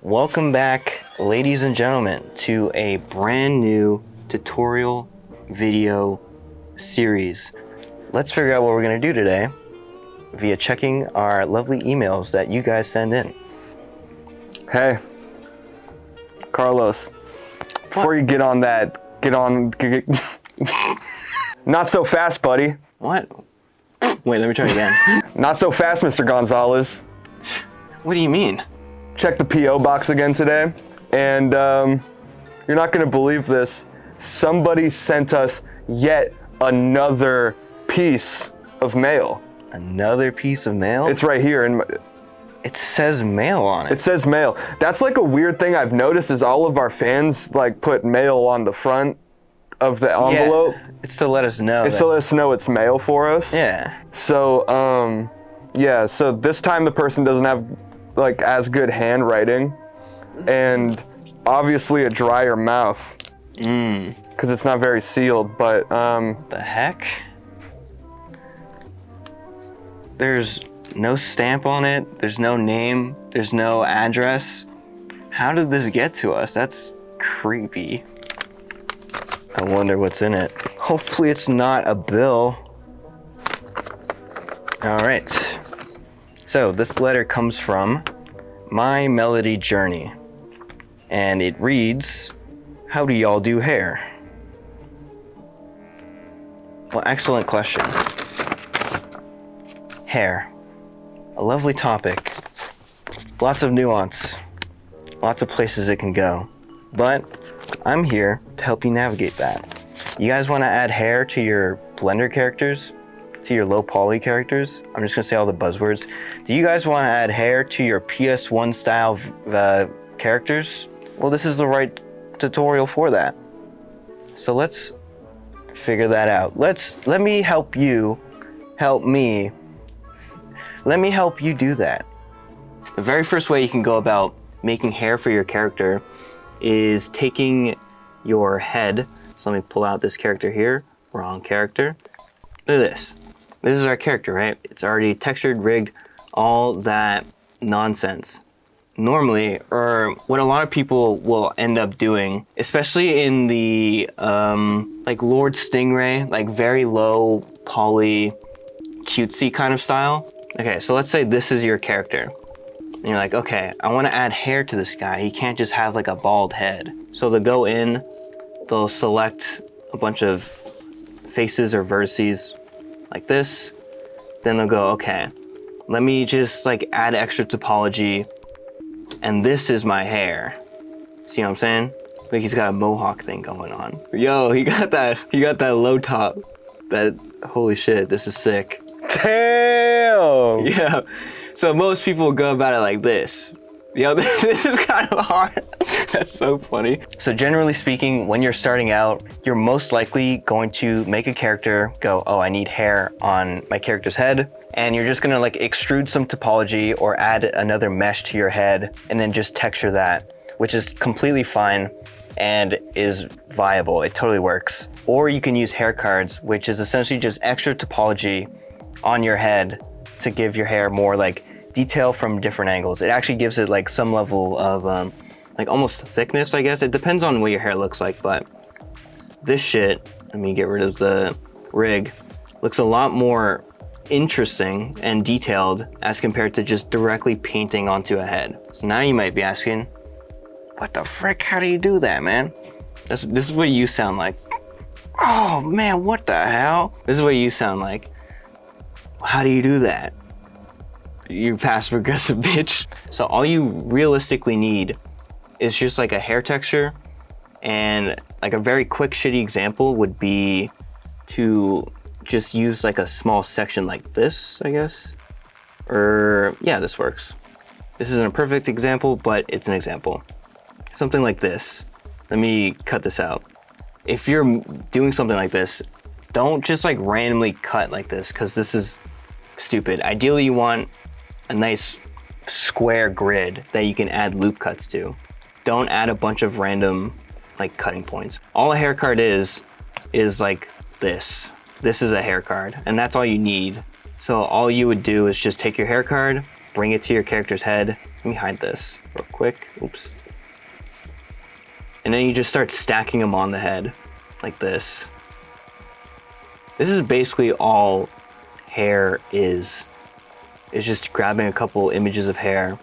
Welcome back, ladies and gentlemen, to a brand new tutorial video series. Let's figure out what we're going to do today via checking our lovely emails that you guys send in. Hey, Carlos, before you get on that, not so fast, buddy. What? Wait, let me try again. Not so fast, Mr. Gonzalez. What do you mean? Check the P.O. box again today, and you're not gonna believe this. Somebody sent us yet another piece of mail. Another piece of mail? It's right here, and it says mail on it. It says mail. That's like a weird thing I've noticed is all of our fans like put mail on the front of the envelope. Yeah, it's to let us know. It's to let us know it's mail for us. Yeah. So, yeah, so this time the person doesn't have like as good handwriting and obviously a drier mouth because it's not very sealed, but the heck? There's no stamp on it, there's no name, there's no address. How did this get to us? That's creepy. I wonder what's in it. Hopefully it's not a bill. All right. So this letter comes from My Melody Journey, and it reads, "How do y'all do hair?" Well, excellent question. Hair, a lovely topic, lots of nuance, lots of places it can go, but I'm here to help you navigate that. You guys want to add hair to your Blender characters? To your Lowpoly characters? I'm just gonna say all the buzzwords. Do you guys want to add hair to your PS1 style characters? Well, this is the right tutorial for that. So let's figure that out. Let me help you help me. Let me help you do that. The very first way you can go about making hair for your character is taking your head. So let me pull out this character here. Wrong character. Look at this. This is our character, right? It's already textured, rigged, all that nonsense. Normally, or what a lot of people will end up doing, especially in the like Lord Stingray, like very low poly, cutesy kind of style. Okay, so let's say this is your character. And you're like, okay, I want to add hair to this guy. He can't just have like a bald head. So they'll go in, they'll select a bunch of faces or vertices like this. Then they'll go, okay, let me just like add extra topology. And this is my hair. See what I'm saying? Like he's got a mohawk thing going on. Yo, he got that low top. That, holy shit, this is sick. damn. Yeah. So most people go about it like this. Yo, this is kind of hard. That's so funny. So generally speaking, when you're starting out, you're most likely going to make a character go, oh, I need hair on my character's head. And you're just gonna like extrude some topology or add another mesh to your head and then just texture that, which is completely fine and is viable. It totally works. Or you can use hair cards, which is essentially just extra topology on your head to give your hair more like detail from different angles. It actually gives it like some level of like almost thickness, I guess. It depends on what your hair looks like, but this shit, let me get rid of the rig, looks a lot more interesting and detailed as compared to just directly painting onto a head. So now you might be asking, what the frick, how do you do that, man? This is what you sound like. Oh man, what the hell? This is what you sound like. How do you do that? You passive aggressive bitch. So all you realistically need is just like a hair texture, and like a very quick shitty example would be to just use like a small section like this, I guess. Or yeah, this works. This isn't a perfect example, but it's an example. Something like this. Let me cut this out. If you're doing something like this, don't just like randomly cut like this, because this is stupid. Ideally you want a nice square grid that you can add loop cuts to. Don't add a bunch of random like cutting points. All a hair card is like this. This is a hair card, and that's all you need. So all you would do is just take your hair card, bring it to your character's head, Let me hide this real quick. Oops. And then you just start stacking them on the head like this. This is basically all hair is. It's just grabbing a couple images of hair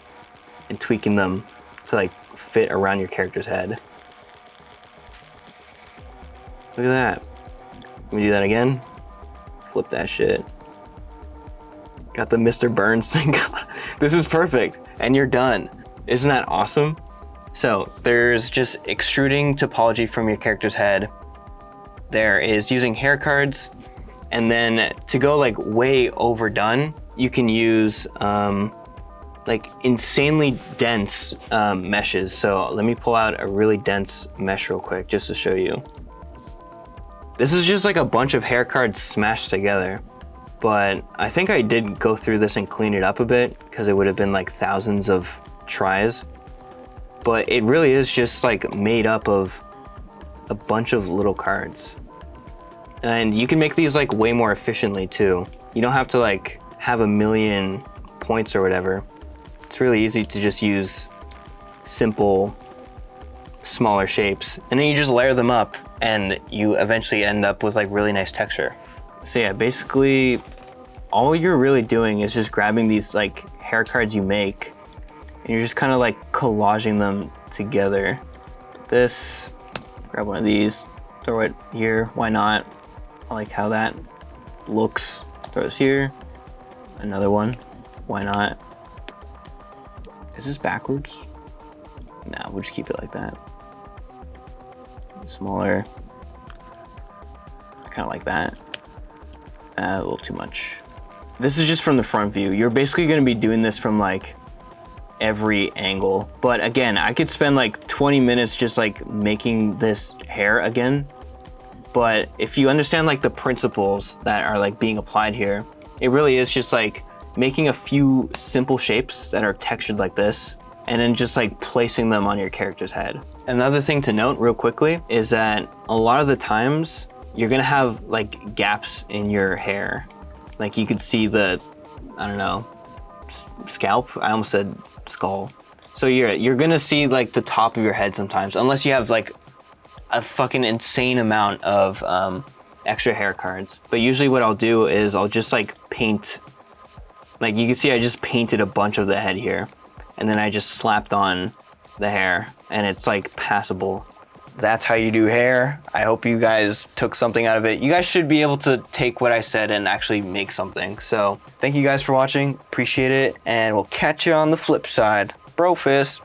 and tweaking them to like fit around your character's head. Look at that. Let me do that again. Flip that shit. Got the Mr. Burns thing. This is perfect. And you're done. Isn't that awesome? So there's just extruding topology from your character's head. There is using hair cards. And then to go like way overdone, you can use like insanely dense meshes. So let me pull out a really dense mesh real quick just to show you. This is just like a bunch of hair cards smashed together. But I think I did go through this and clean it up a bit because it would have been like thousands of tries. But it really is just like made up of a bunch of little cards. And you can make these like way more efficiently too. You don't have to like have a million points or whatever. It's really easy to just use simple, smaller shapes. And then you just layer them up and you eventually end up with like really nice texture. So yeah, basically all you're really doing is just grabbing these like hair cards you make and you're just kind of like collaging them together. This, grab one of these, throw it here, why not? I like how that looks. Throw this here, another one, why not? Is this backwards? Nah, we'll just keep it like that. Smaller, kind of like that. A little too much. This is just from the front view. You're basically gonna be doing this from like every angle. But again, I could spend like 20 minutes just like making this hair again. But if you understand like the principles that are like being applied here, it really is just like making a few simple shapes that are textured like this and then just like placing them on your character's head. Another thing to note real quickly is that a lot of the times you're gonna have like gaps in your hair. Like you could see the, I don't know, scalp? I almost said skull. So you're gonna see like the top of your head sometimes, unless you have like a fucking insane amount of extra hair cards. But usually what I'll do is I'll just like paint, like you can see I just painted a bunch of the head here and then I just slapped on the hair and it's like passable. That's how you do hair. I hope you guys took something out of it. You guys should be able to take what I said and actually make something. So thank you guys for watching. Appreciate it. And we'll catch you on the flip side. Bro fist.